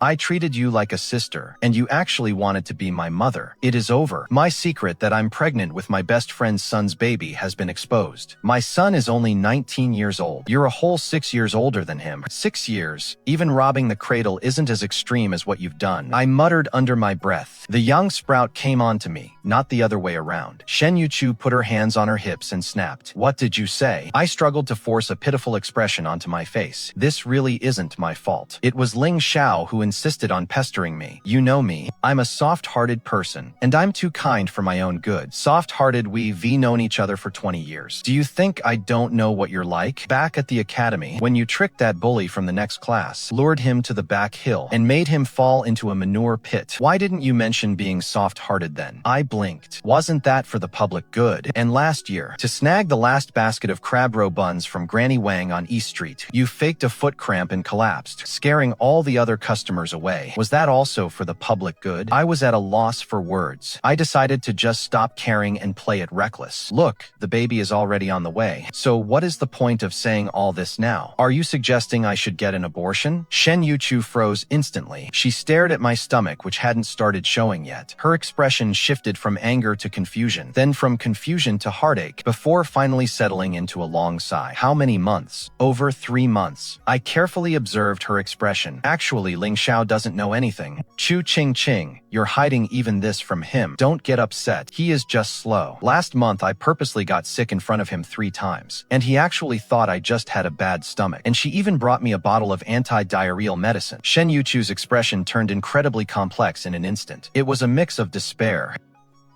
I treated you like a sister, and you actually wanted to be my mother. It is over. My secret that I'm pregnant with my best friend's son's baby has been exposed. My son is only 19 years old. You're a whole 6 years older than him. 6 years. Even robbing the cradle isn't as extreme as what you've done. I muttered under my breath. The young sprout came on to me, not the other way around. Shen Youchu put her hands on her hips and snapped. What did you say? I struggled to force a pitiful expression onto my face. This really isn't my fault. It was Ling Xiao who insisted on pestering me. You know me. I'm a soft-hearted person, and I'm too kind for my own good. Soft-hearted, we've known each other for 20 years. Do you think I don't know what you're like? Back at the academy, when you tricked that bully from the next class, lured him to the back hill, and made him fall into a manure pit. Why didn't you mention being soft-hearted then? I blinked. Wasn't that for the public good? And last year, to snag the last basket of crab roe buns from Granny Wang on East Street, you faked a foot cramp and collapsed, scaring all the other customers away. Was that also for the public good? I was at a loss for words. I decided to just stop caring and play it reckless. Look, the baby is already on the way. So what is the point of saying all this now? Are you suggesting I should get an abortion? Shen Youchu froze instantly. She stared at my stomach, which hadn't started showing yet. Her expression shifted from anger to confusion, then from confusion to heartache, before finally settling into a long sigh. How many months? Over 3 months. I carefully observed her expression. Actually, Ling Xiao doesn't know anything. Chu Qingqing, you're hiding even this from him. Don't get upset. He is just slow. Last month, I purposely got sick in front of him 3 times, and he actually thought I just had a bad stomach. And she even brought me a bottle of anti-diarrheal medicine. Shen Youchu's expression turned incredibly complex in an instant. It was a mix of despair,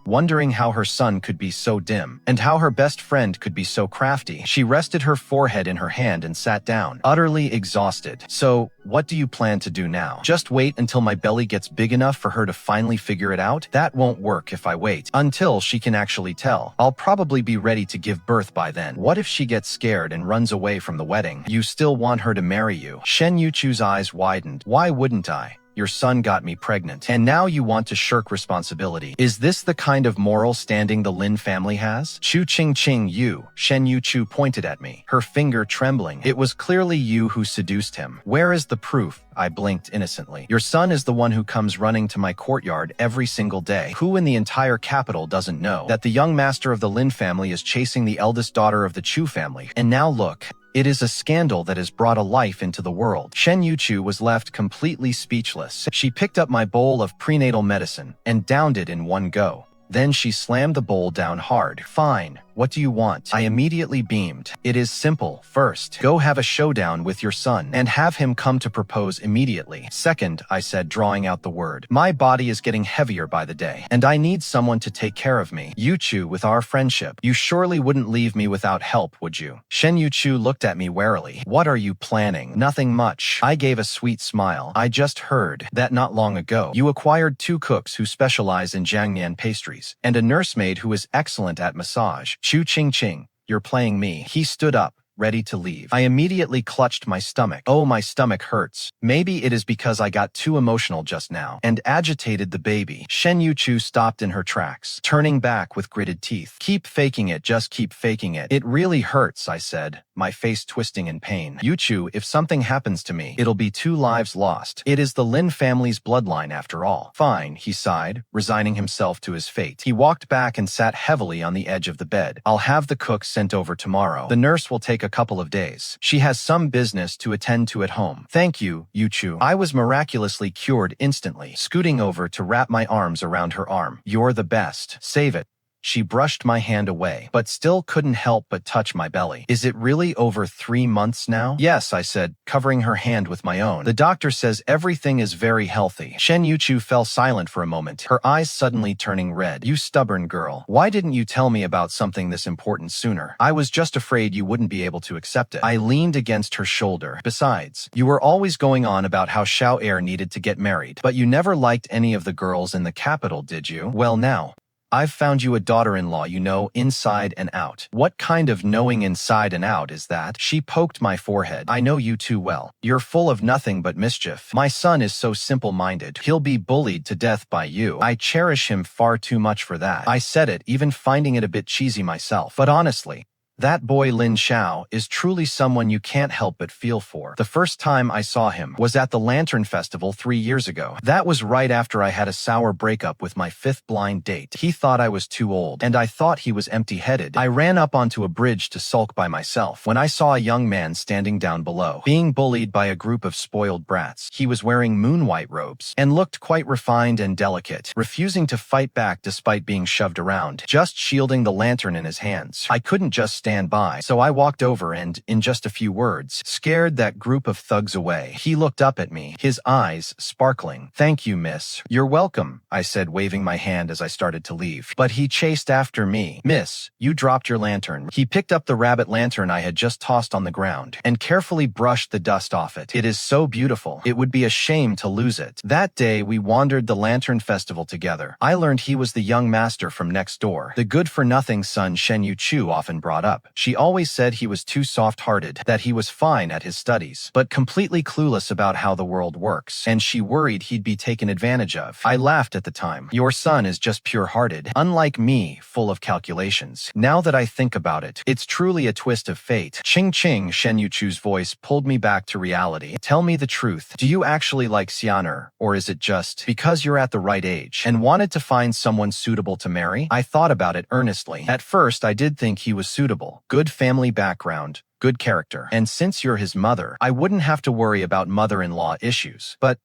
wondering how her son could be so dim, and how her best friend could be so crafty. She rested her forehead in her hand and sat down, utterly exhausted. So, what do you plan to do now? Just wait until my belly gets big enough for her to finally figure it out? That won't work if I wait until she can actually tell. I'll probably be ready to give birth by then. What if she gets scared and runs away from the wedding? You still want her to marry you? Shen Youchu's eyes widened. Why wouldn't I? Your son got me pregnant, and now you want to shirk responsibility. Is this the kind of moral standing the Lin family has? Chu Qingqing, you. Shen Youchu pointed at me, her finger trembling. It was clearly you who seduced him. Where is the proof? I blinked innocently. Your son is the one who comes running to my courtyard every single day. Who in the entire capital doesn't know that the young master of the Lin family is chasing the eldest daughter of the Chu family? And now look. It is a scandal that has brought a life into the world. Shen Youchu was left completely speechless. She picked up my bowl of prenatal medicine and downed it in one go. Then she slammed the bowl down hard. Fine. What do you want? I immediately beamed. It is simple. First, go have a showdown with your son and have him come to propose immediately. Second, I said, drawing out the word. My body is getting heavier by the day, and I need someone to take care of me. Youchu, with our friendship, you surely wouldn't leave me without help, would you? Shen Youchu looked at me warily. What are you planning? Nothing much. I gave a sweet smile. I just heard that not long ago, you acquired 2 cooks who specialize in Jiangnan pastries, and a nursemaid who is excellent at massage. Chu Qingqing, you're playing me. He stood up, ready to leave. I immediately clutched my stomach. Oh, my stomach hurts. Maybe it is because I got too emotional just now and agitated the baby. Shen Youchu stopped in her tracks, turning back with gritted teeth. Keep faking it, just keep faking it. It really hurts, I said, my face twisting in pain. Youchu, if something happens to me, it'll be 2 lives lost. It is the Lin family's bloodline after all. Fine, he sighed, resigning himself to his fate. He walked back and sat heavily on the edge of the bed. I'll have the cook sent over tomorrow. The nurse will take a couple of days. She has some business to attend to at home. Thank you, Youchu. I was miraculously cured instantly, scooting over to wrap my arms around her arm. You're the best. Save it. She brushed my hand away, but still couldn't help but touch my belly. Is it really over 3 months now? Yes, I said, covering her hand with my own. The doctor says everything is very healthy. Shen Youchu fell silent for a moment, her eyes suddenly turning red. You stubborn girl. Why didn't you tell me about something this important sooner? I was just afraid you wouldn't be able to accept it. I leaned against her shoulder. Besides, you were always going on about how Heir needed to get married, but you never liked any of the girls in the capital, did you? Well now, I've found you a daughter-in-law you know inside and out. What kind of knowing inside and out is that? She poked my forehead. I know you too well. You're full of nothing but mischief. My son is so simple-minded. He'll be bullied to death by you. I cherish him far too much for that. I said it, even finding it a bit cheesy myself. But honestly, That boy Ling Xiao is truly someone you can't help but feel for. The first time I saw him was at the Lantern Festival 3 years ago. That was right after I had a sour breakup with my 5th blind date. He thought I was too old, and I thought he was empty-headed. I ran up onto a bridge to sulk by myself when I saw a young man standing down below, being bullied by a group of spoiled brats. He was wearing moon-white robes and looked quite refined and delicate, refusing to fight back despite being shoved around, just shielding the lantern in his hands. I couldn't just stand by, so I walked over and, in just a few words, scared that group of thugs away. He looked up at me, his eyes sparkling. "Thank you, miss." "You're welcome," I said, waving my hand as I started to leave. But he chased after me. "Miss, you dropped your lantern." He picked up the rabbit lantern I had just tossed on the ground and carefully brushed the dust off it. "It is so beautiful. It would be a shame to lose it." That day, we wandered the Lantern Festival together. I learned he was the young master from next door, the good-for-nothing son Shen Youchu often brought up. She always said he was too soft-hearted, that he was fine at his studies, but completely clueless about how the world works, and she worried he'd be taken advantage of. I laughed at the time. "Your son is just pure-hearted, unlike me, full of calculations." Now that I think about it, it's truly a twist of fate. Qingqing, Shen Yuchu's voice pulled me back to reality. "Tell me the truth. Do you actually like Xianer, or is it just because you're at the right age and wanted to find someone suitable to marry?" I thought about it earnestly. At first, I did think he was suitable. Good family background, good character, and since you're his mother, I wouldn't have to worry about mother-in-law issues. But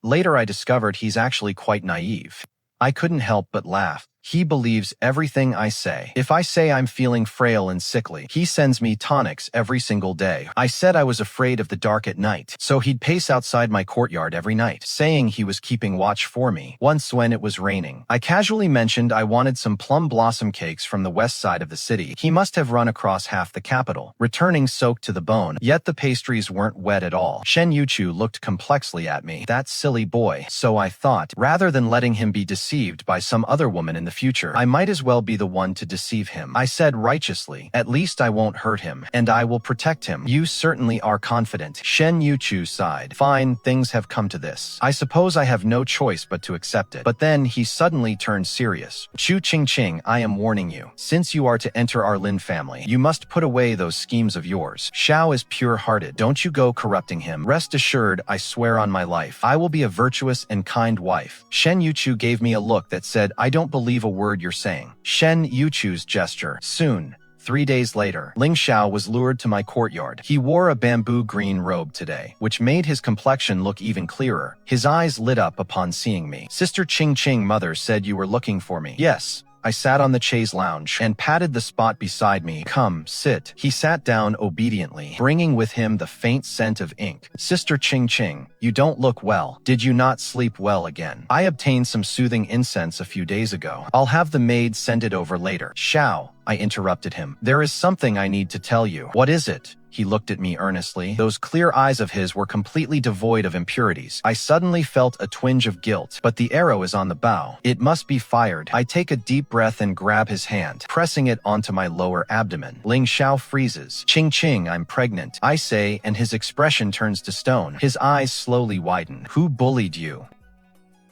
later I discovered he's actually quite naive. I couldn't help but laugh. He believes everything I say. If I say I'm feeling frail and sickly, he sends me tonics every single day. I said I was afraid of the dark at night, so he'd pace outside my courtyard every night, saying he was keeping watch for me. Once when it was raining, I casually mentioned I wanted some plum blossom cakes from the west side of the city. He must have run across half the capital, returning soaked to the bone, yet the pastries weren't wet at all. Shen Youchu looked complexly at me. That silly boy. So I thought, rather than letting him be deceived by some other woman in the future, I might as well be the one to deceive him. I said righteously, "At least I won't hurt him, and I will protect him." "You certainly are confident." Shen Youchu sighed. "Fine, things have come to this. I suppose I have no choice but to accept it." But then he suddenly turned serious. "Chu Qingqing, I am warning you. Since you are to enter our Lin family, you must put away those schemes of yours. Xiao is pure-hearted. Don't you go corrupting him. Rest assured, I swear on my life, I will be a virtuous and kind wife." Shen Youchu gave me a look that said, "I don't believe a word you're saying." Shen Yuchu's gesture. Soon, 3 days later, Ling Xiao was lured to my courtyard. He wore a bamboo green robe today, which made his complexion look even clearer. His eyes lit up upon seeing me. "Sister Qingqing, mother said you were looking for me." "Yes." I sat on the chaise lounge and patted the spot beside me. "Come, sit." He sat down obediently, bringing with him the faint scent of ink. "Sister Qingqing, you don't look well. Did you not sleep well again?" "I obtained some soothing incense a few days ago. I'll have the maid send it over later." "Xiao," I interrupted him. "There is something I need to tell you." "What is it?" He looked at me earnestly. Those clear eyes of his were completely devoid of impurities. I suddenly felt a twinge of guilt, but the arrow is on the bow. It must be fired. I take a deep breath and grab his hand, pressing it onto my lower abdomen. Ling Xiao freezes. "Qingqing, I'm pregnant," I say, and his expression turns to stone. His eyes slowly widen. "Who bullied you?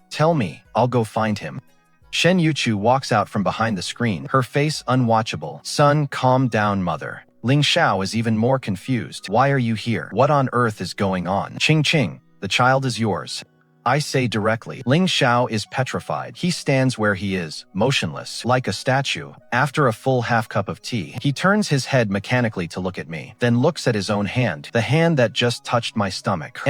Tell me, I'll go find him." Shen Youchu walks out from behind the screen, her face unwatchable. "Son, calm down, mother." Ling Xiao is even more confused. "Why are you here? What on earth is going on?" "Qingqing, the child is yours," I say directly. Ling Xiao is petrified. He stands where he is, motionless, like a statue. After a full half cup of tea, he turns his head mechanically to look at me, then looks at his own hand, the hand that just touched my stomach.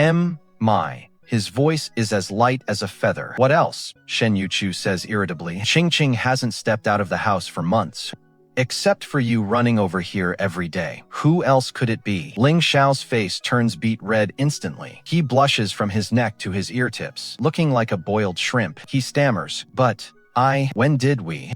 My. His voice is as light as a feather. "What else?" Shen Youchu says irritably. "Qingqing hasn't stepped out of the house for months. Except for you running over here every day. Who else could it be?" Ling Xiao's face turns beet red instantly. He blushes from his neck to his ear tips, looking like a boiled shrimp. He stammers, when did we?"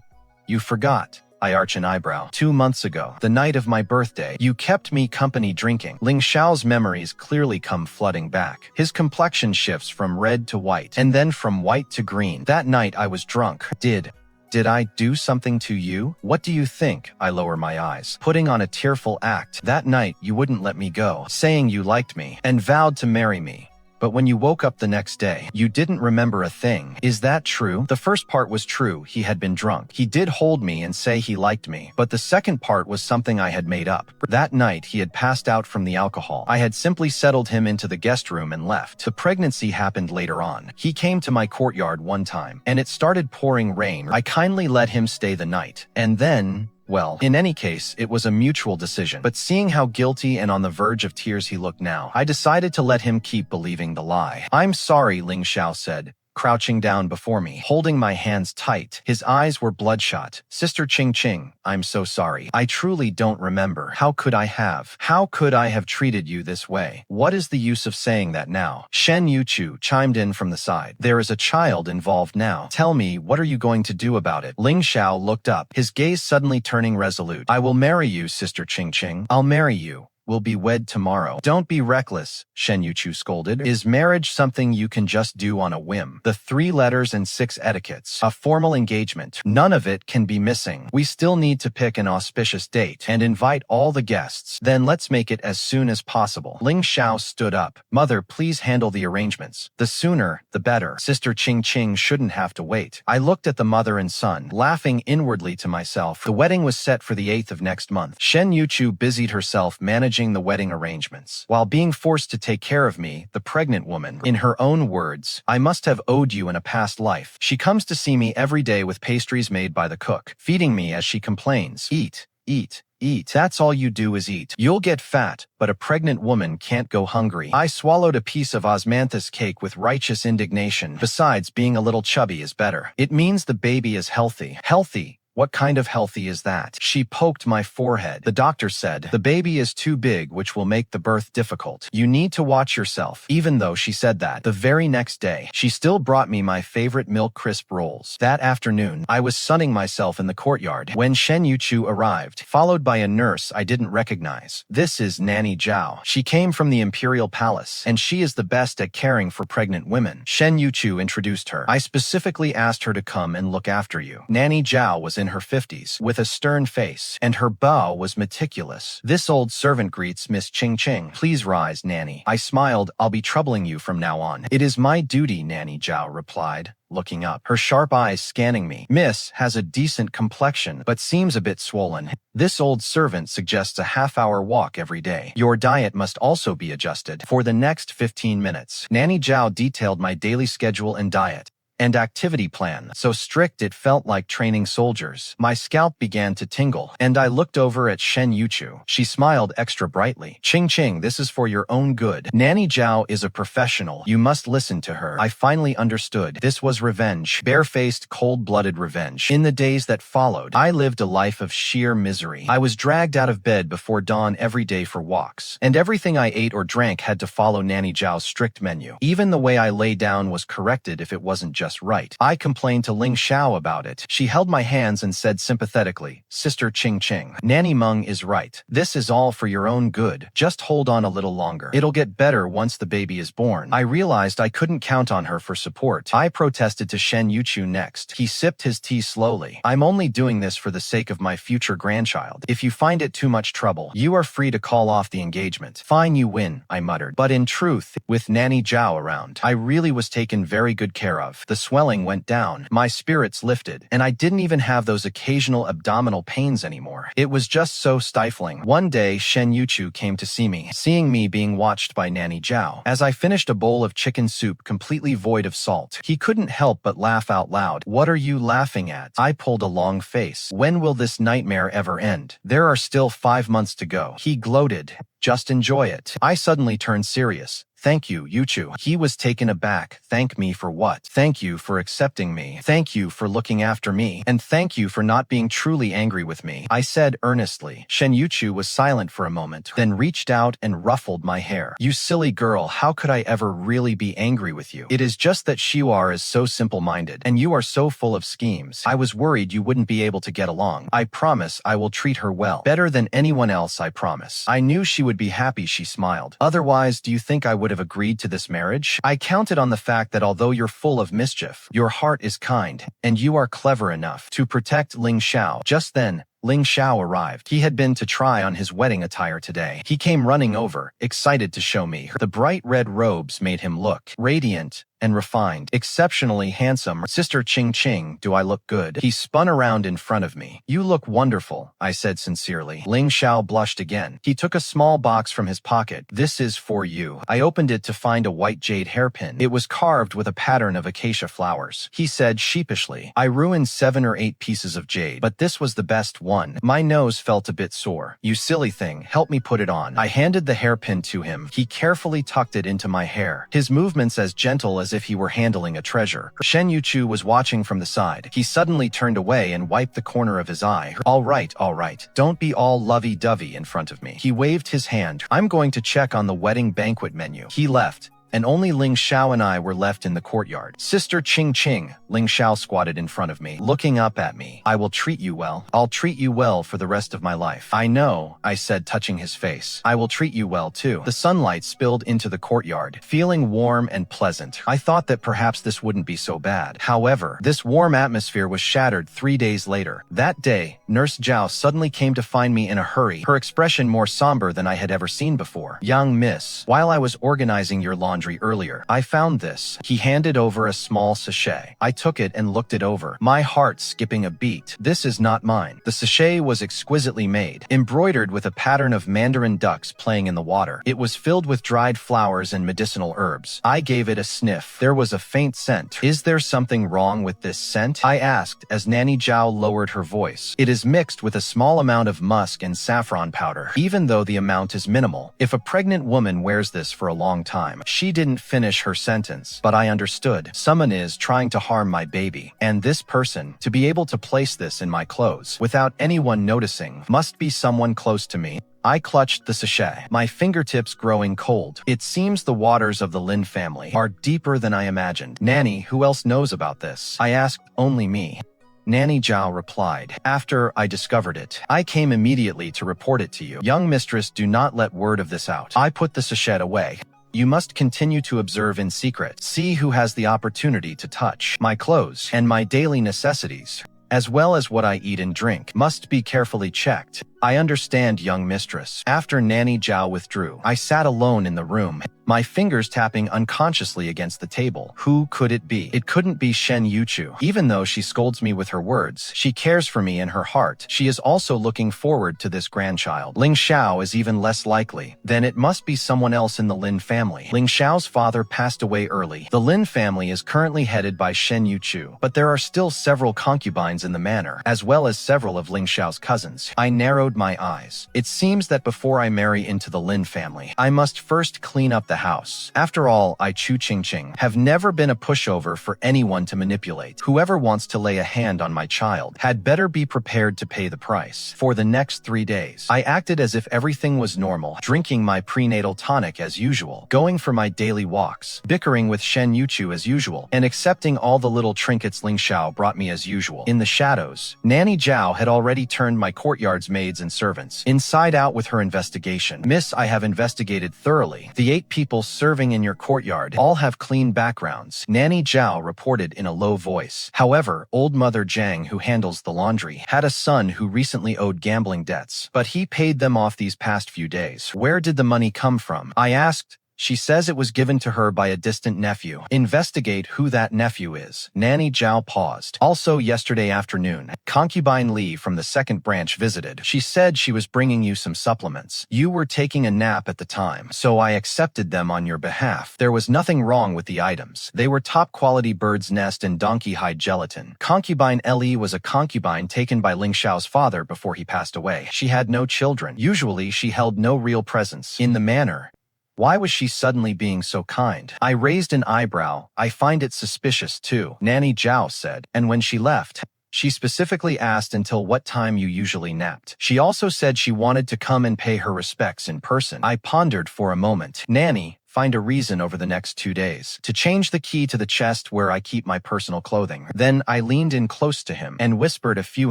"You forgot." I arch an eyebrow. 2 months ago, the night of my birthday, you kept me company drinking." Ling Xiao's memories clearly come flooding back. His complexion shifts from red to white, and then from white to green. "That night I was drunk. Did I do something to you?" "What do you think?" I lower my eyes, putting on a tearful act. "That night you wouldn't let me go, saying you liked me and vowed to marry me. but when you woke up the next day, you didn't remember a thing. Is that true? The first part was true, he had been drunk. He did hold me and say he liked me, but the second part was something I had made up. That night, he had passed out from the alcohol. I had simply settled him into the guest room and left. The pregnancy happened later on. He came to my courtyard one time, and it started pouring rain. I kindly let him stay the night, and then... Well, in any case, it was a mutual decision. But seeing how guilty and on the verge of tears he looked now, I decided to let him keep believing the lie. "I'm sorry," Ling Xiao said, crouching down before me, holding my hands tight. His eyes were bloodshot. "Sister Qingqing, I'm so sorry. I truly don't remember. How could I have? How could I have treated you this way? What is the use of saying that now?" Shen Youchu chimed in from the side. "There is a child involved now. Tell me, what are you going to do about it?" Ling Xiao looked up, his gaze suddenly turning resolute. "I will marry you, Sister Qingqing. I'll marry you. We'll be wed tomorrow." "Don't be reckless," Shen Youchu scolded. "Is marriage something you can just do on a whim? The 3 letters and 6 etiquettes. A formal engagement. None of it can be missing. We still need to pick an auspicious date and invite all the guests. Then let's make it as soon as possible." Ling Xiao stood up. "Mother, please handle the arrangements. The sooner, the better. Sister Qingqing shouldn't have to wait." I looked at the mother and son, laughing inwardly to myself. The wedding was set for the 8th of next month. Shen Youchu busied herself managing the wedding arrangements, while being forced to take care of me, the pregnant woman. In her own words, "I must have owed you in a past life. She comes to see me every day with pastries made by the cook, feeding me as she complains. Eat, eat, eat. That's all you do is eat. You'll get fat, but a pregnant woman can't go hungry." I swallowed a piece of osmanthus cake with righteous indignation. Besides, being a little chubby is better. It means the baby is healthy. Healthy? What kind of healthy is that? She poked my forehead. "The doctor said, the baby is too big, which will make the birth difficult. You need to watch yourself." Even though she said that, the very next day, she still brought me my favorite milk crisp rolls. That afternoon, I was sunning myself in the courtyard when Shen Youchu arrived, followed by a nurse I didn't recognize. "This is Nanny Zhao. She came from the Imperial Palace, and she is the best at caring for pregnant women." Shen Youchu introduced her. "I specifically asked her to come and look after you." Nanny Zhao was in her 50s, with a stern face, and her bow was meticulous. "This old servant greets Miss Qingqing. Please rise, Nanny." I smiled. "I'll be troubling you from now on." "It is my duty," Nanny Zhao replied, looking up, her sharp eyes scanning me. "Miss has a decent complexion, but seems a bit swollen. This old servant suggests a half-hour walk every day. Your diet must also be adjusted." For the next 15 minutes, Nanny Zhao detailed my daily schedule and diet and activity plan, so strict it felt like training soldiers. My scalp began to tingle, and I looked over at Shen Youchu. She smiled extra brightly. "Qingqing, this is for your own good. Nanny Zhao is a professional. You must listen to her." I finally understood. This was revenge. Barefaced, cold-blooded revenge. In the days that followed, I lived a life of sheer misery. I was dragged out of bed before dawn every day for walks, and everything I ate or drank had to follow Nanny Zhao's strict menu. Even the way I lay down was corrected if it wasn't just right. I complained to Ling Xiao about it. She held my hands and said sympathetically, "Sister Qingqing, Nanny Meng is right. This is all for your own good. Just hold on a little longer. It'll get better once the baby is born." I realized I couldn't count on her for support. I protested to Shen Youchu next. He sipped his tea slowly. "I'm only doing this for the sake of my future grandchild. If you find it too much trouble, you are free to call off the engagement." "Fine, you win," I muttered. But in truth, with Nanny Zhao around, I really was taken very good care of. The swelling went down, my spirits lifted, and I didn't even have those occasional abdominal pains anymore. It was just so stifling. One day, Shen Youchu came to see me, seeing me being watched by Nanny Zhao. As I finished a bowl of chicken soup completely void of salt, he couldn't help but laugh out loud. "What are you laughing at?" I pulled a long face. "When will this nightmare ever end? There are still 5 months to go." He gloated. "Just enjoy it." I suddenly turned serious. "Thank you, Youchu." He was taken aback. "Thank me for what?" "Thank you for accepting me. Thank you for looking after me. And thank you for not being truly angry with me," I said earnestly. Shen Youchu was silent for a moment, then reached out and ruffled my hair. "You silly girl, how could I ever really be angry with you? It is just that Xiuar is so simple-minded, and you are so full of schemes. I was worried you wouldn't be able to get along. I promise I will treat her well. Better than anyone else, I promise." I knew she would be happy. She smiled. "Otherwise, do you think I would have agreed to this marriage? I counted on the fact that although you're full of mischief, your heart is kind, and you are clever enough to protect Ling Xiao." Just then, Ling Xiao arrived. He had been to try on his wedding attire today. He came running over, excited to show me. The bright red robes made him look radiant and refined, exceptionally handsome. Sister Qingqing, do I look good? He spun around in front of me. You look wonderful, I said sincerely. Ling Xiao blushed again. He took a small box from his pocket. This is for you. I opened it to find a white jade hairpin. It was carved with a pattern of acacia flowers. He said sheepishly, I ruined 7 or 8 pieces of jade, but this was the best one. My nose felt a bit sore. You silly thing, help me put it on. I handed the hairpin to him. He carefully tucked it into my hair, his movements as gentle as if he were handling a treasure. Shen Youchu was watching from the side. He suddenly turned away and wiped the corner of his eye. All right. Don't be all lovey-dovey in front of me. He waved his hand. I'm going to check on the wedding banquet menu. He left, and only Ling Xiao and I were left in the courtyard. Sister Qingqing, Ling Xiao squatted in front of me, looking up at me. I will treat you well. I'll treat you well for the rest of my life. I know, I said, touching his face. I will treat you well too. The sunlight spilled into the courtyard, feeling warm and pleasant. I thought that perhaps this wouldn't be so bad. However, this warm atmosphere was shattered 3 days later. That day, Nurse Zhao suddenly came to find me in a hurry, her expression more somber than I had ever seen before. Young miss, while I was organizing your laundry earlier, I found this. He handed over a small sachet. I took it and looked it over, my heart skipping a beat. This is not mine. The sachet was exquisitely made, embroidered with a pattern of mandarin ducks playing in the water. It was filled with dried flowers and medicinal herbs. I gave it a sniff. There was a faint scent. Is there something wrong with this scent? I asked as Nanny Zhao lowered her voice. It is mixed with a small amount of musk and saffron powder, even though the amount is minimal. If a pregnant woman wears this for a long time, she didn't finish her sentence, but I understood. Someone is trying to harm my baby, and this person, to be able to place this in my clothes without anyone noticing, must be someone close to me. I clutched the sachet, my fingertips growing cold. It seems the waters of the Lin family are deeper than I imagined. Nanny, who else knows about this? I asked. Only me. Nanny Zhao replied. After I discovered it, I came immediately to report it to you. Young mistress, do not let word of this out. I put the sachet away. You must continue to observe in secret. See who has the opportunity to touch my clothes, and my daily necessities, as well as what I eat and drink, must be carefully checked. I understand, young mistress. After Nanny Zhao withdrew, I sat alone in the room, my fingers tapping unconsciously against the table. Who could it be? It couldn't be Shen Youchu. Even though she scolds me with her words, she cares for me in her heart. She is also looking forward to this grandchild. Ling Xiao is even less likely. Then it must be someone else in the Lin family. Ling Xiao's father passed away early. The Lin family is currently headed by Shen Youchu, but there are still several concubines in the manor, as well as several of Ling Xiao's cousins. I narrowed my eyes. It seems that before I marry into the Lin family, I must first clean up the house. After all, I, Chu Qingqing, have never been a pushover for anyone to manipulate. Whoever wants to lay a hand on my child had better be prepared to pay the price. For the next 3 days, I acted as if everything was normal, drinking my prenatal tonic as usual, going for my daily walks, bickering with Shen Youchu as usual, and accepting all the little trinkets Ling Xiao brought me as usual. In the shadows, Nanny Zhao had already turned my courtyard's maids and servants inside out with her investigation. Miss, I have investigated thoroughly. The 8 people serving in your courtyard all have clean backgrounds, Nanny Zhao reported in a low voice. However, old Mother Zhang, who handles the laundry, had a son who recently owed gambling debts, but he paid them off these past few days. Where did the money come from? I asked. She says it was given to her by a distant nephew. Investigate who that nephew is. Nanny Zhao paused. Also yesterday afternoon, Concubine Li from the 2nd branch visited. She said she was bringing you some supplements. You were taking a nap at the time, so I accepted them on your behalf. There was nothing wrong with the items. They were top-quality bird's nest and donkey hide gelatin. Concubine Li was a concubine taken by Ling Xiao's father before he passed away. She had no children. Usually, she held no real presence in the manor. Why was she suddenly being so kind? I raised an eyebrow. I find it suspicious too, Nanny Zhao said, and when she left, she specifically asked until what time you usually napped. She also said she wanted to come and pay her respects in person. I pondered for a moment. Nanny, find a reason over the next 2 days to change the key to the chest where I keep my personal clothing. Then I leaned in close to him and whispered a few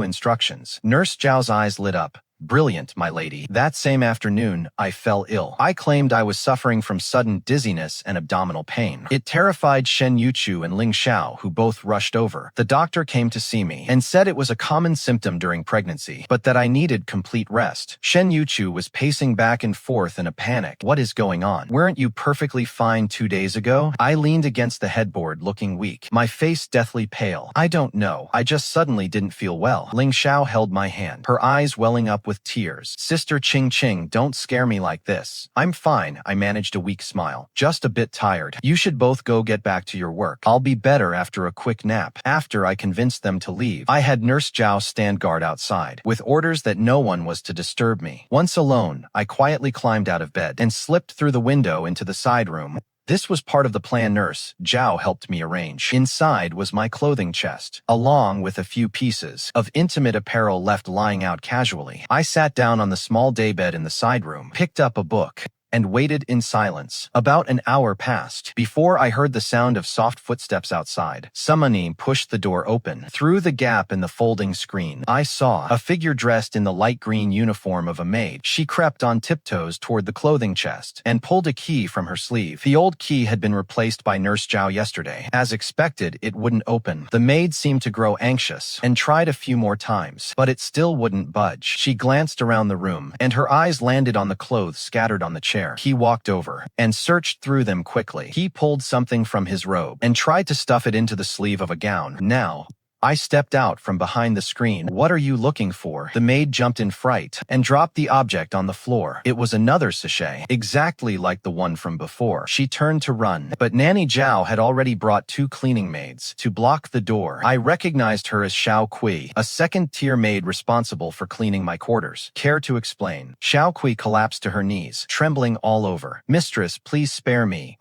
instructions. Nurse Zhao's eyes lit up. Brilliant, my lady. That same afternoon, I fell ill. I claimed I was suffering from sudden dizziness and abdominal pain. It terrified Shen Youchu and Ling Xiao, who both rushed over. The doctor came to see me and said it was a common symptom during pregnancy, but that I needed complete rest. Shen Youchu was pacing back and forth in a panic. What is going on? Weren't you perfectly fine 2 days ago? I leaned against the headboard looking weak, my face deathly pale. I don't know. I just suddenly didn't feel well. Ling Xiao held my hand, her eyes welling up with tears. Sister Qingqing, don't scare me like this. I'm fine, I managed a weak smile. Just a bit tired. You should both go get back to your work. I'll be better after a quick nap. After I convinced them to leave, I had Nurse Zhao stand guard outside, with orders that no one was to disturb me. Once alone, I quietly climbed out of bed and slipped through the window into the side room. This was part of the plan Nurse Zhao helped me arrange. Inside was my clothing chest, along with a few pieces of intimate apparel left lying out casually. I sat down on the small daybed in the side room, picked up a book, and waited in silence. About an hour passed before I heard the sound of soft footsteps outside. Someone pushed the door open. Through the gap in the folding screen, I saw a figure dressed in the light green uniform of a maid. She crept on tiptoes toward the clothing chest and pulled a key from her sleeve. The old key had been replaced by Nurse Zhao yesterday. As expected, it wouldn't open. The maid seemed to grow anxious and tried a few more times, but it still wouldn't budge. She glanced around the room, and her eyes landed on the clothes scattered on the chair. He walked over and searched through them quickly. He pulled something from his robe and tried to stuff it into the sleeve of a gown. Now, I stepped out from behind the screen. What are you looking for? The maid jumped in fright and dropped the object on the floor. It was another sachet, exactly like the one from before. She turned to run, but Nanny Zhao had already brought 2 cleaning maids to block the door. I recognized her as Xiao Cui, a second-tier maid responsible for cleaning my quarters. Care to explain? Xiao Cui collapsed to her knees, trembling all over. Mistress, please spare me.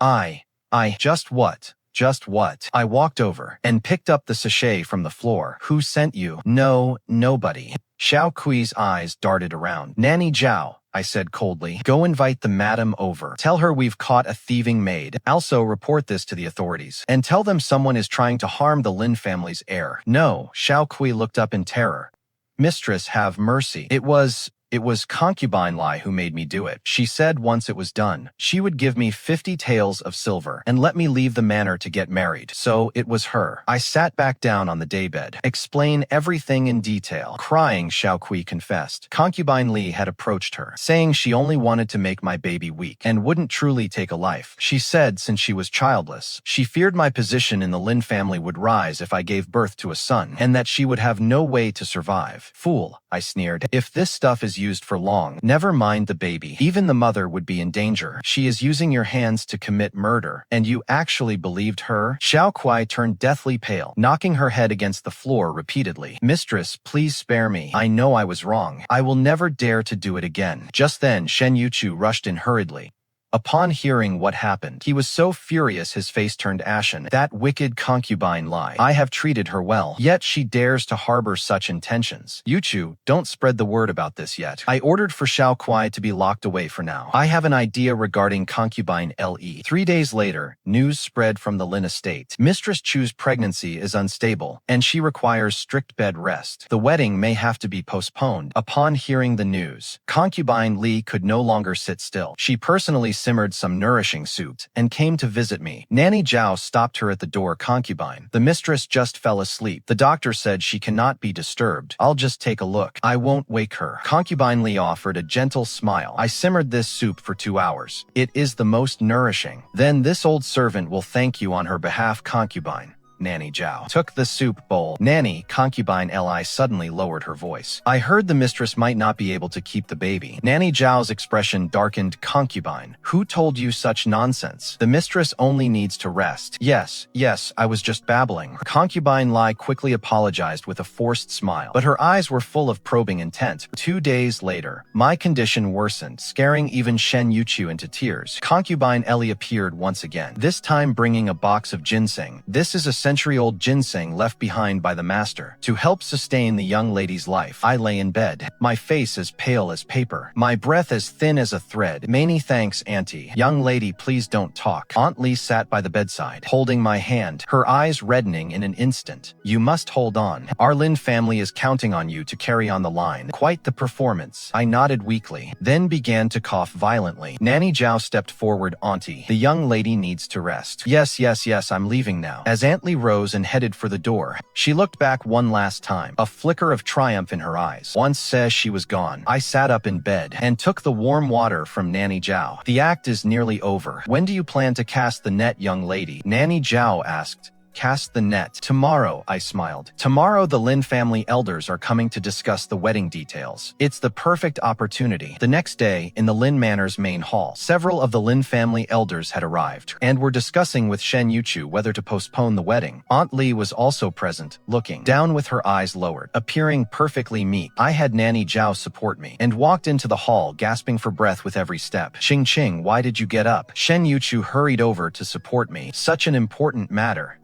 Just what? Just what? I walked over and picked up the sachet from the floor. Who sent you? No, nobody. Xiao Kui's eyes darted around. Nanny Zhao, I said coldly. Go invite the madam over. Tell her we've caught a thieving maid. Also report this to the authorities. And tell them someone is trying to harm the Lin family's heir. No, Xiao Cui looked up in terror. Mistress, have mercy. It was Concubine Li who made me do it. She said once it was done, she would give me 50 taels of silver and let me leave the manor to get married. So it was her. I sat back down on the daybed. Explain everything in detail. Crying, Xiao Cui confessed. Concubine Li had approached her, saying she only wanted to make my baby weak and wouldn't truly take a life. She said since she was childless, she feared my position in the Lin family would rise if I gave birth to a son, and that she would have no way to survive. Fool, I sneered. If this stuff is used for long, never mind the baby. Even the mother would be in danger. She is using your hands to commit murder, and you actually believed her? Xiao Cui turned deathly pale, knocking her head against the floor repeatedly. Mistress, please spare me. I know I was wrong. I will never dare to do it again. Just then, Shen Youchu rushed in hurriedly. Upon hearing what happened, he was so furious his face turned ashen. That wicked concubine Li. I have treated her well, yet she dares to harbor such intentions. Youchu, don't spread the word about this yet. I ordered for Xiao Cui to be locked away for now. I have an idea regarding Concubine Li. 3 days later, news spread from the Lin estate. Mistress Chu's pregnancy is unstable, and she requires strict bed rest. The wedding may have to be postponed. Upon hearing the news, Concubine Li could no longer sit still. She personally simmered some nourishing soup and came to visit me. Nanny Zhao stopped her at the door. Concubine, the mistress just fell asleep. The doctor said she cannot be disturbed. I'll just take a look. I won't wake her. Concubine Li offered a gentle smile. I simmered this soup for 2 hours. It is the most nourishing. Then this old servant will thank you on her behalf. Concubine Nanny Zhao took the soup bowl. Nanny, Concubine Li suddenly lowered her voice. I heard the mistress might not be able to keep the baby. Nanny Zhao's expression darkened. Concubine, who told you such nonsense? The mistress only needs to rest. Yes, I was just babbling. Concubine Li quickly apologized with a forced smile, but her eyes were full of probing intent. 2 days later, my condition worsened, scaring even Shen Youchu into tears. Concubine Li appeared once again, this time bringing a box of ginseng. This is essentially century-old ginseng left behind by the master to help sustain the young lady's life. I lay in bed, my face as pale as paper, my breath as thin as a thread. Many thanks, Auntie. Young lady, please don't talk. Aunt Li sat by the bedside, holding my hand, her eyes reddening in an instant. You must hold on. Our Lin family is counting on you to carry on the line. Quite the performance. I nodded weakly, then began to cough violently. Nanny Zhao stepped forward. Auntie, the young lady needs to rest. Yes, I'm leaving now. As Aunt Li rose and headed for the door, she looked back one last time, a flicker of triumph in her eyes. Once says she was gone, I sat up in bed and took the warm water from Nanny Zhao. The act is nearly over. When do you plan to cast the net, young lady? Nanny Zhao asked. Cast the net. Tomorrow, I smiled. Tomorrow the Lin family elders are coming to discuss the wedding details. It's the perfect opportunity. The next day, in the Lin Manor's main hall, several of the Lin family elders had arrived and were discussing with Shen Youchu whether to postpone the wedding. Aunt Li was also present, looking down with her eyes lowered, appearing perfectly meek. I had Nanny Zhao support me and walked into the hall, gasping for breath with every step. Qingqing, why did you get up? Shen Youchu hurried over to support me. Such an important matter.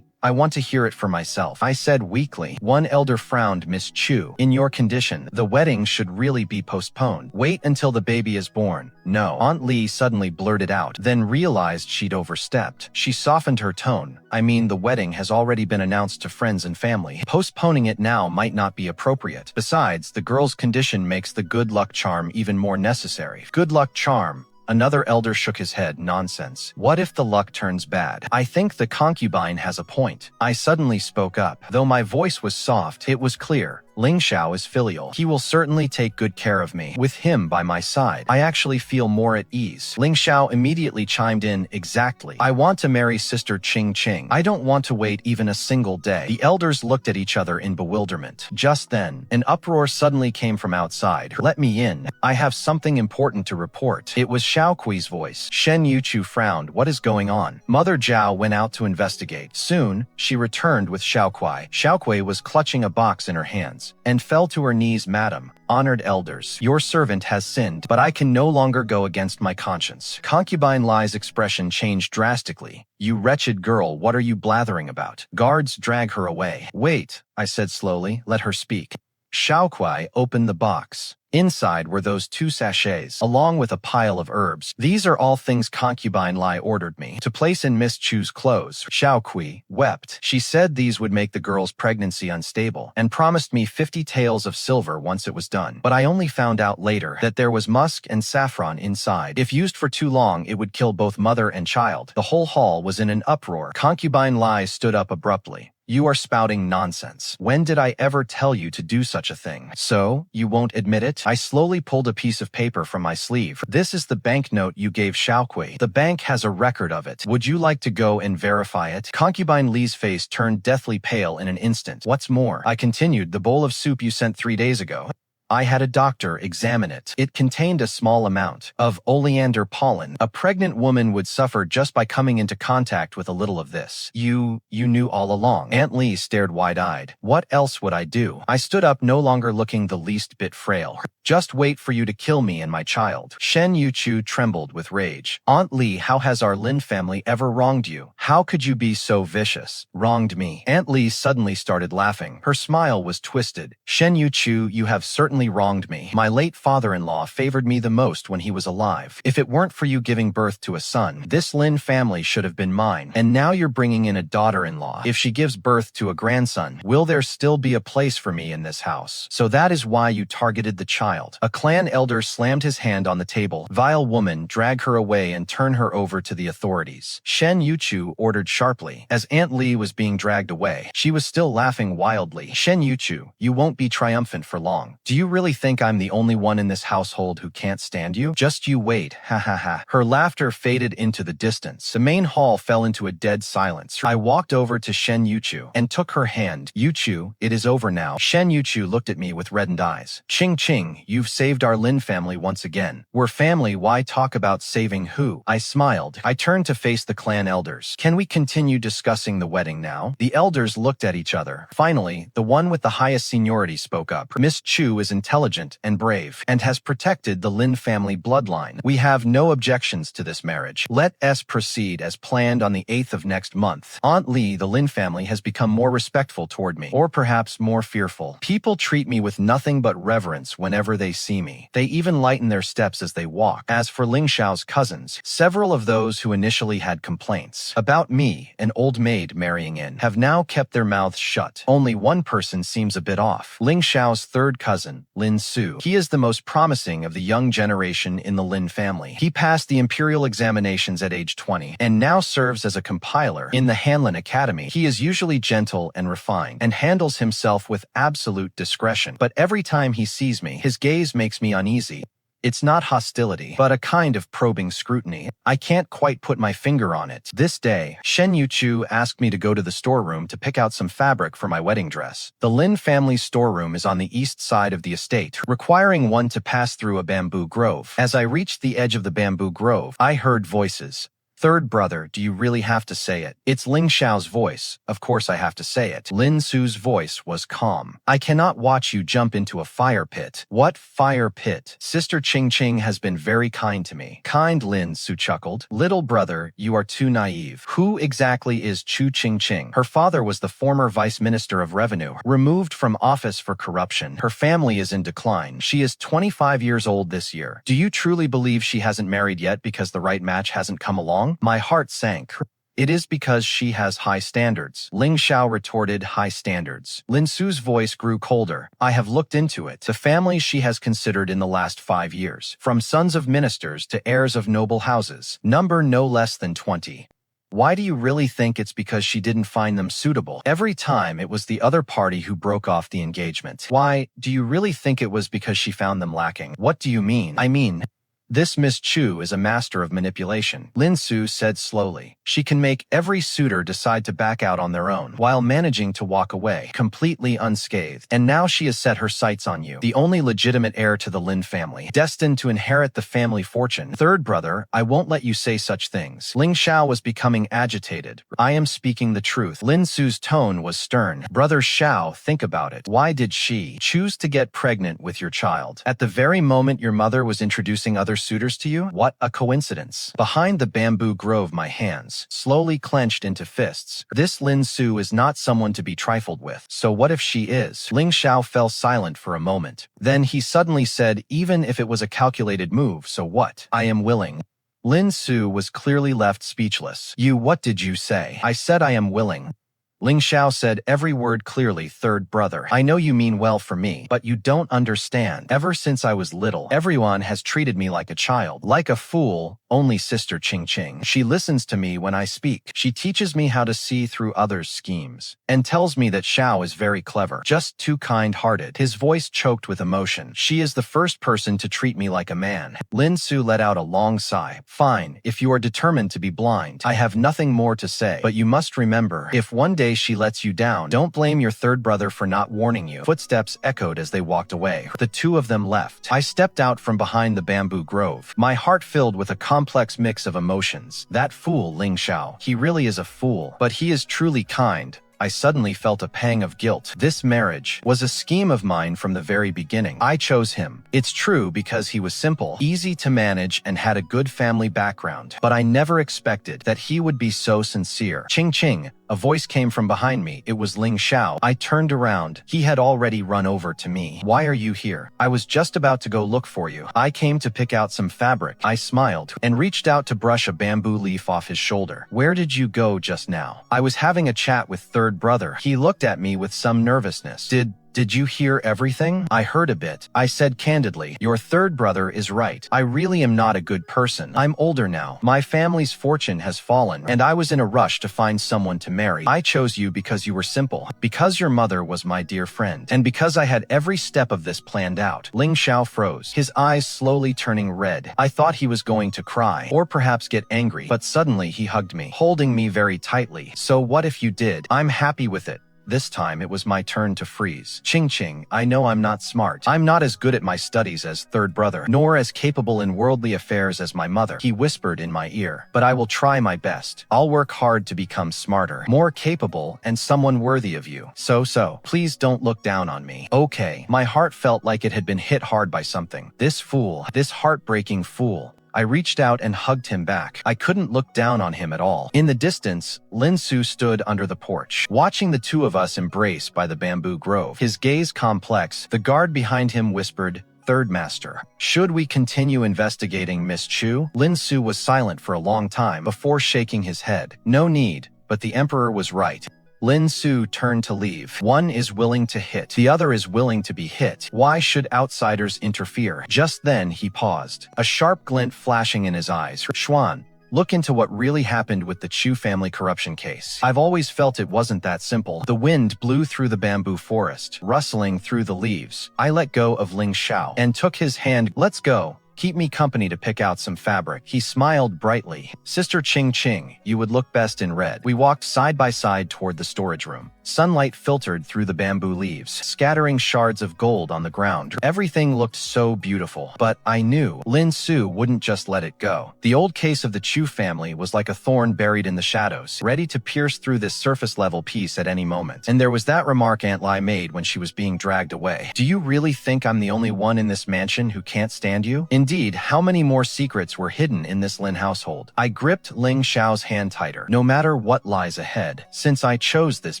I want to hear it for myself, I said weakly. One elder frowned. Miss Chu, in your condition, the wedding should really be postponed. Wait until the baby is born. No, Aunt Li suddenly blurted out, then realized she'd overstepped. She softened her tone. I mean, the wedding has already been announced to friends and family. Postponing it now might not be appropriate. Besides, the girl's condition makes the good luck charm even more necessary. Good luck charm? Another elder shook his head. Nonsense. What if the luck turns bad? I think the concubine has a point. I suddenly spoke up. Though my voice was soft, it was clear. Ling Xiao is filial. He will certainly take good care of me. With him by my side, I actually feel more at ease. Ling Xiao immediately chimed in. Exactly. I want to marry Sister Qingqing. I don't want to wait even a single day. The elders looked at each other in bewilderment. Just then, an uproar suddenly came from outside. Let me in. I have something important to report. It was Xiao Cui's voice. Shen Youchu frowned. What is going on? Mother Zhao went out to investigate. Soon, she returned with Xiao Cui. Xiao Cui was clutching a box in her hands and fell to her knees. Madam, honored elders, your servant has sinned, but I can no longer go against my conscience. Concubine Li's expression changed drastically. You wretched girl, what are you blathering about? Guards drag her away. Wait, I said slowly, let her speak. Xiao Cui opened the box. Inside were those 2 sachets, along with a pile of herbs. These are all things Concubine Li ordered me to place in Miss Chu's clothes. Xiao Cui wept. She said these would make the girl's pregnancy unstable, and promised me 50 taels of silver once it was done. But I only found out later that there was musk and saffron inside. If used for too long, it would kill both mother and child. The whole hall was in an uproar. Concubine Li stood up abruptly. You are spouting nonsense. When did I ever tell you to do such a thing? So, you won't admit it? I slowly pulled a piece of paper from my sleeve. This is the banknote you gave Xiao Cui. The bank has a record of it. Would you like to go and verify it? Concubine Li's face turned deathly pale in an instant. What's more, I continued, the bowl of soup you sent 3 days ago. I had a doctor examine it. It contained a small amount of oleander pollen. A pregnant woman would suffer just by coming into contact with a little of this. You knew all along. Aunt Li stared wide-eyed. What else would I do? I stood up, no longer looking the least bit frail. Just wait for you to kill me and my child. Shen Youchu trembled with rage. Aunt Li, how has our Lin family ever wronged you? How could you be so vicious? Wronged me. Aunt Li suddenly started laughing. Her smile was twisted. Shen Youchu, you have certainly wronged me. My late father-in-law favored me the most when he was alive. If it weren't for you giving birth to a son, this Lin family should have been mine. And now you're bringing in a daughter-in-law. If she gives birth to a grandson, will there still be a place for me in this house? So that is why you targeted the child. A clan elder slammed his hand on the table. Vile woman, drag her away and turn her over to the authorities. Shen Youchu ordered sharply. As Aunt Li was being dragged away, she was still laughing wildly. Shen Youchu, you won't be triumphant for long. Do you really think I'm the only one in this household who can't stand you? Just you wait, ha ha ha. Her laughter faded into the distance. The main hall fell into a dead silence. I walked over to Shen Youchu and took her hand. Youchu, it is over now. Shen Youchu looked at me with reddened eyes. Qingqing, you've saved our Lin family once again. We're family, why talk about saving who? I smiled. I turned to face the clan elders. Can we continue discussing the wedding now? The elders looked at each other. Finally, the one with the highest seniority spoke up. Miss Chu is intelligent and brave, and has protected the Lin family bloodline. We have no objections to this marriage. Let us proceed as planned on the 8th of next month. Aunt Li, the Lin family has become more respectful toward me, or perhaps more fearful. People treat me with nothing but reverence whenever they see me. They even lighten their steps as they walk. As for Ling Xiao's cousins, several of those who initially had complaints about me, an old maid marrying in, have now kept their mouths shut. Only one person seems a bit off. Ling Xiao's third cousin, Lin Su. He is the most promising of the young generation in the Lin family. He passed the imperial examinations at age 20 and now serves as a compiler in the Hanlin Academy. He is usually gentle and refined and handles himself with absolute discretion. But every time he sees me, his gaze makes me uneasy. It's not hostility, but a kind of probing scrutiny. I can't quite put my finger on it. This day, Shen Youchu asked me to go to the storeroom to pick out some fabric for my wedding dress. The Lin family's storeroom is on the east side of the estate, requiring one to pass through a bamboo grove. As I reached the edge of the bamboo grove, I heard voices. Third brother, do you really have to say it? It's Ling Xiao's voice. Of course I have to say it. Lin Su's voice was calm. I cannot watch you jump into a fire pit. What fire pit? Sister Qingqing has been very kind to me. Kind, Lin Su chuckled. Little brother, you are too naive. Who exactly is Chu Qingqing? Her father was the former vice minister of revenue, removed from office for corruption. Her family is in decline. She is 25 years old this year. Do you truly believe she hasn't married yet because the right match hasn't come along? My heart sank. It is because she has high standards. Ling Xiao retorted, high standards. Lin Su's voice grew colder. I have looked into it. The families she has considered in the last 5 years, from sons of ministers to heirs of noble houses, number no less than 20. Why do you really think it's because she didn't find them suitable? Every time it was the other party who broke off the engagement. Why, do you really think it was because she found them lacking? What do you mean? I mean, this Miss Chu is a master of manipulation, Lin Su said slowly. She can make every suitor decide to back out on their own, while managing to walk away, completely unscathed. And now she has set her sights on you, the only legitimate heir to the Lin family, destined to inherit the family fortune. Third brother, I won't let you say such things. Ling Xiao was becoming agitated. I am speaking the truth. Lin Su's tone was stern. Brother Xiao, think about it. Why did she choose to get pregnant with your child at the very moment your mother was introducing other suitors to you? What a coincidence. Behind the bamboo grove, my hands slowly clenched into fists. This Lin Su is not someone to be trifled with. So what if she is? Ling Xiao fell silent for a moment. Then he suddenly said, even if it was a calculated move, so what? I am willing. Lin Su was clearly left speechless. What did you say? I said I am willing. Ling Xiao said every word clearly. Third brother, I know you mean well for me, but you don't understand. Ever since I was little, everyone has treated me like a child, like a fool. Only Sister Qingqing. She listens to me when I speak. She teaches me how to see through others' schemes, and tells me that Xiao is very clever, just too kind-hearted. His voice choked with emotion. She is the first person to treat me like a man. Lin Su let out a long sigh. Fine, if you are determined to be blind, I have nothing more to say. But you must remember, if one day she lets you down, don't blame your third brother for not warning you. Footsteps echoed as they walked away. The two of them left. I stepped out from behind the bamboo grove, my heart filled with a complex mix of emotions. That fool, Ling Xiao. He really is a fool, but he is truly kind. I suddenly felt a pang of guilt. This marriage was a scheme of mine from the very beginning. I chose him. It's true because he was simple, easy to manage, and had a good family background. But I never expected that he would be so sincere. Qingqing. A voice came from behind me. It was Ling Xiao. I turned around. He had already run over to me. Why are you here? I was just about to go look for you. I came to pick out some fabric. I smiled and reached out to brush a bamboo leaf off his shoulder. Where did you go just now? I was having a chat with third brother. He looked at me with some nervousness. Did you hear everything? I heard a bit. I said candidly, your third brother is right. I really am not a good person. I'm older now. My family's fortune has fallen, and I was in a rush to find someone to marry. I chose you because you were simple, because your mother was my dear friend, and because I had every step of this planned out. Ling Xiao froze, his eyes slowly turning red. I thought he was going to cry, or perhaps get angry, but suddenly he hugged me, holding me very tightly. So what if you did? I'm happy with it. This time it was my turn to freeze. Qingqing, I know I'm not smart. I'm not as good at my studies as third brother, nor as capable in worldly affairs as my mother, he whispered in my ear. But I will try my best. I'll work hard to become smarter, more capable, and someone worthy of you. So, please don't look down on me. Okay. My heart felt like it had been hit hard by something. This fool, this heartbreaking fool. I reached out and hugged him back. I couldn't look down on him at all. In the distance, Lin Xiao stood under the porch, watching the two of us embrace by the bamboo grove. His gaze complex, the guard behind him whispered, "Third Master, should we continue investigating Miss Chu?" Lin Xiao was silent for a long time before shaking his head. No need, but the Emperor was right. Lin Xiao turned to leave. One is willing to hit. The other is willing to be hit. Why should outsiders interfere? Just then, he paused, a sharp glint flashing in his eyes. Xuan, look into what really happened with the Chu family corruption case. I've always felt it wasn't that simple. The wind blew through the bamboo forest, rustling through the leaves. I let go of Ling Xiao and took his hand. Let's go. Keep me company to pick out some fabric. He smiled brightly. Sister Qingqing, you would look best in red. We walked side by side toward the storage room. Sunlight filtered through the bamboo leaves, scattering shards of gold on the ground. Everything looked so beautiful, but I knew Lin Xiao wouldn't just let it go. The old case of the Chu family was like a thorn buried in the shadows, ready to pierce through this surface-level piece at any moment. And there was that remark Aunt Lai made when she was being dragged away. Do you really think I'm the only one in this mansion who can't stand you? Indeed, how many more secrets were hidden in this Lin household? I gripped Ling Xiao's hand tighter. No matter what lies ahead, since I chose this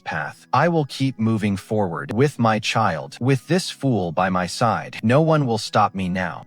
path, I will keep moving forward with my child. With this fool by my side, no one will stop me now.